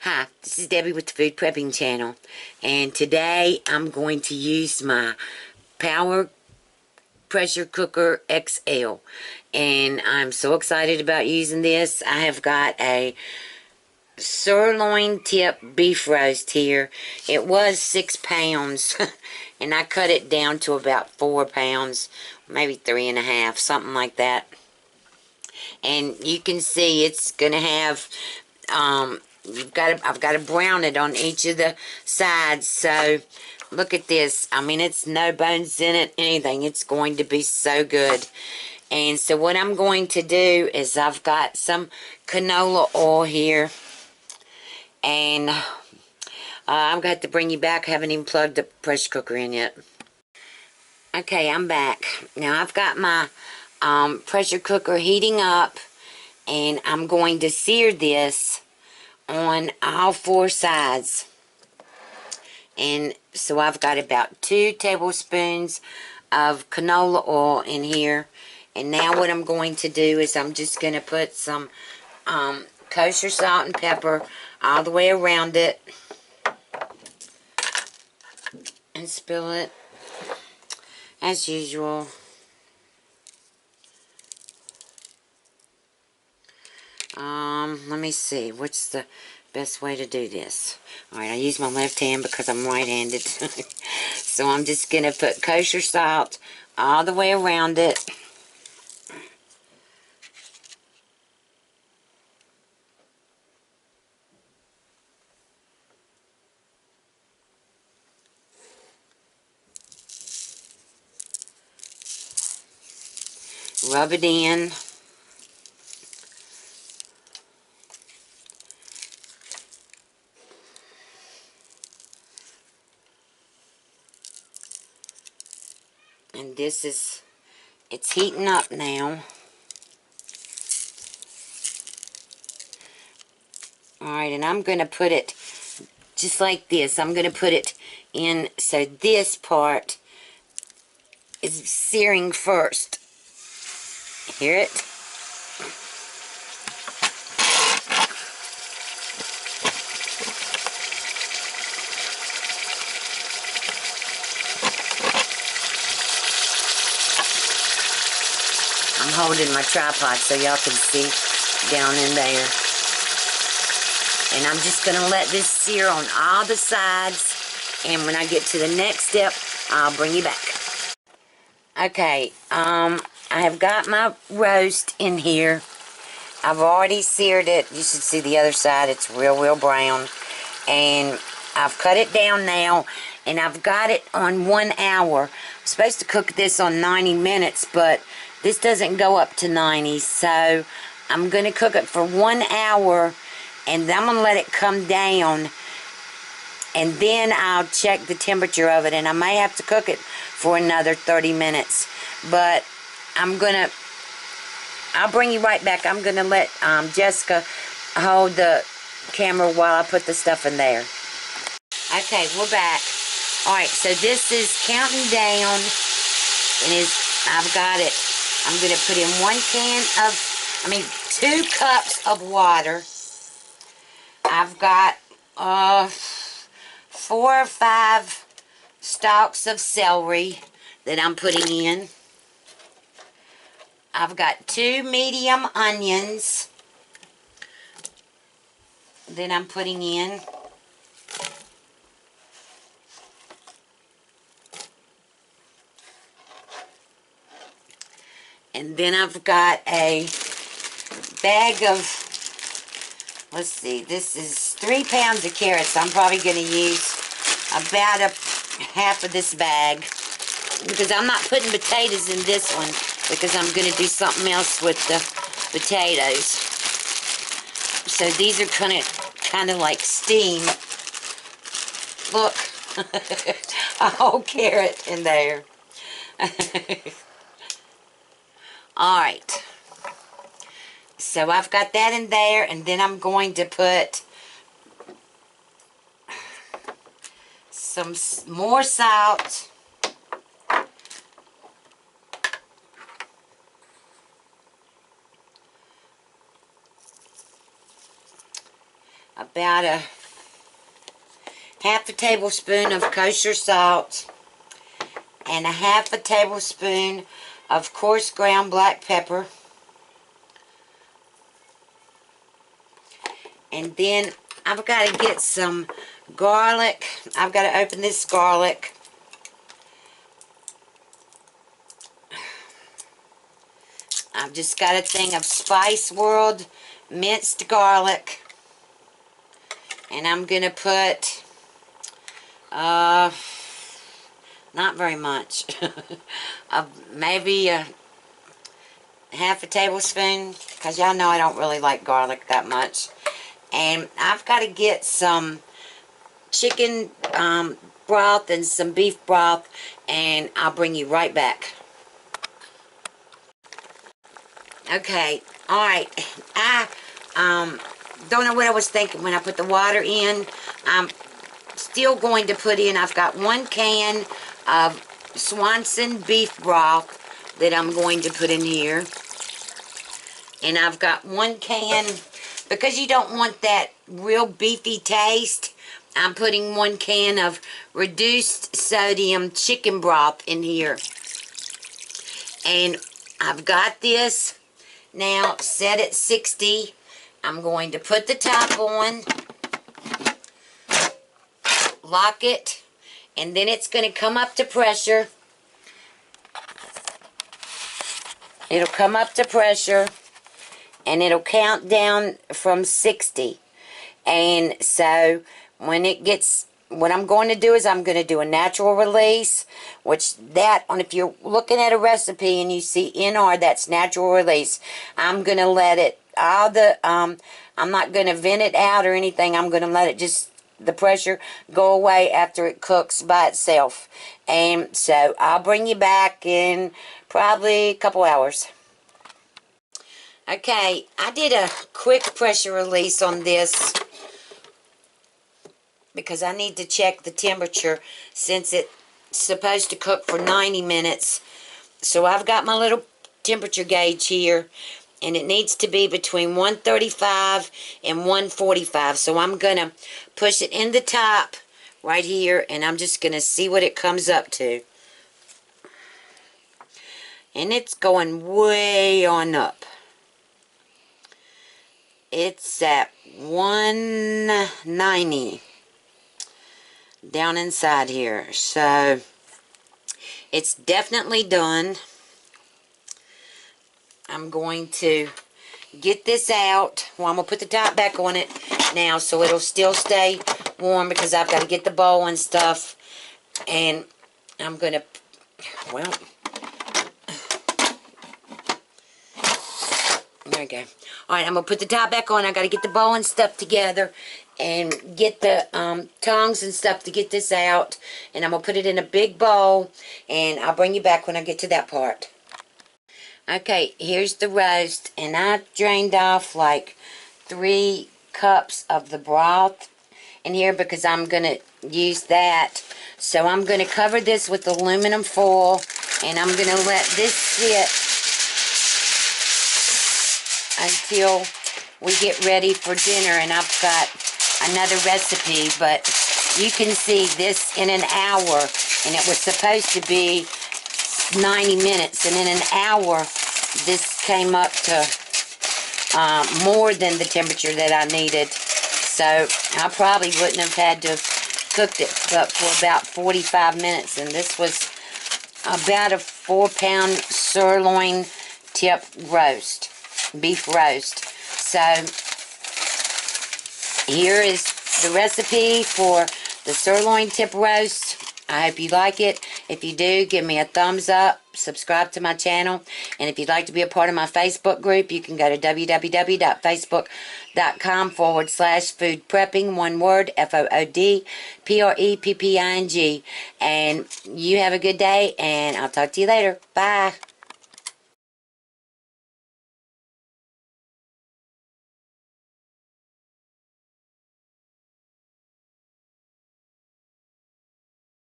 Hi, this is Debbie with the Food Prepping channel, and today I'm going to use my Power Pressure Cooker XL, and I'm so excited about using this. I have got a Sirloin Tip Beef Roast here. It was 6 pounds, and I cut it down to about 4 pounds, maybe 3.5, something like that. And you can see it's going to have I've got to brown it on each of the sides. So look at this. I mean, it's no bones in it, anything. It's going to be so good. And so what I'm going to do is I've got some canola oil here, and I'm going to have to bring you back. I haven't even plugged the pressure cooker in yet. Okay, I'm back. Now I've got my pressure cooker heating up, and I'm going to sear this on all 4 sides. And so I've got about 2 tablespoons of canola oil in here. And now what I'm going to do is I'm just going to put some kosher salt and pepper all the way around it. And spill it as usual. Let me see, what's the best way to do this? Alright, I use my left hand because I'm right-handed. So I'm just going to put kosher salt all the way around it. Rub it in. And this is, it's heating up now. Alright, and I'm going to put it just like this. I'm going to put it in, so this part is searing first. Hear it? I'm holding my tripod so y'all can see down in there. And I'm just going to let this sear on all the sides. And when I get to the next step, I'll bring you back. Okay, I have got my roast in here. I've already seared it. You should see the other side. It's real brown. And I've cut it down now. And I've got it on 1 hour. I'm supposed to cook this on 90 minutes, but this doesn't go up to 90. So I'm going to cook it for 1 hour. And then I'm going to let it come down. And then I'll check the temperature of it. And I may have to cook it for another 30 minutes. But I'll bring you right back. I'm going to let Jessica hold the camera while I put the stuff in there. Okay, we're back. Alright, so this is counting down. And I've got it. I'm going to put in 2 cups of water. I've got 4 or 5 stalks of celery that I'm putting in. I've got 2 medium onions that I'm putting in. And then I've got a bag of, let's see, this is 3 pounds of carrots. I'm probably going to use about half of this bag, because I'm not putting potatoes in this one, because I'm going to do something else with the potatoes. So these are kind of like steam. Look, a whole carrot in there. Alright, so I've got that in there, and then I'm going to put some more salt, about half a tablespoon of kosher salt, and a half a tablespoon of coarse ground black pepper. And then I've got to get some garlic. I've got to open this garlic. I've just got a thing of Spice World minced garlic. And I'm going to put, not very much, maybe half a tablespoon, because y'all know I don't really like garlic that much. And I've got to get some chicken broth and some beef broth, and I'll bring you right back. Okay, alright, I don't know what I was thinking when I put the water in. I'm still going to put in, I've got 1 can of Swanson beef broth that I'm going to put in here. And I've got 1 can, because you don't want that real beefy taste, I'm putting 1 can of reduced sodium chicken broth in here. And I've got this now set at 60. I'm going to put the top on, lock it, and then it's going to come up to pressure. It'll come up to pressure, and it'll count down from 60. And so when it gets, what I'm going to do is I'm going to do a natural release, which if you're looking at a recipe and you see NR, that's natural release. I'm going to let it, I'm not going to vent it out or anything. I'm going to let it just, the pressure go away after it cooks by itself. And so I'll bring you back in probably a couple hours. Okay, I did a quick pressure release on this because I need to check the temperature since it's supposed to cook for 90 minutes. So I've got my little temperature gauge here, and it needs to be between 135 and 145. So I'm going to push it in the top right here, and I'm just going to see what it comes up to. And it's going way on up. It's at 190 down inside here. So it's definitely done. I'm going to get this out. Well, I'm going to put the top back on it now so it'll still stay warm, because I've got to get the bowl and stuff. And I'm going to, well, there we go. Alright, I'm going to put the top back on. I got to get the bowl and stuff together and get the tongs and stuff to get this out. And I'm going to put it in a big bowl, and I'll bring you back when I get to that part. Okay, here's the roast, and I drained off like 3 cups of the broth in here because I'm going to use that. So I'm going to cover this with aluminum foil, and I'm going to let this sit until we get ready for dinner. And I've got another recipe, but you can see this in an hour, and it was supposed to be 90 minutes, and in an hour this came up to more than the temperature that I needed. So I probably wouldn't have had to have cooked it but for about 45 minutes, and this was about a 4-pound sirloin tip roast, beef roast. So here is the recipe for the sirloin tip roast. I hope you like it. If you do, give me a thumbs up, subscribe to my channel, and if you'd like to be a part of my Facebook group, you can go to www.facebook.com/foodprepping, one word, FoodPrepping, and you have a good day, and I'll talk to you later. Bye.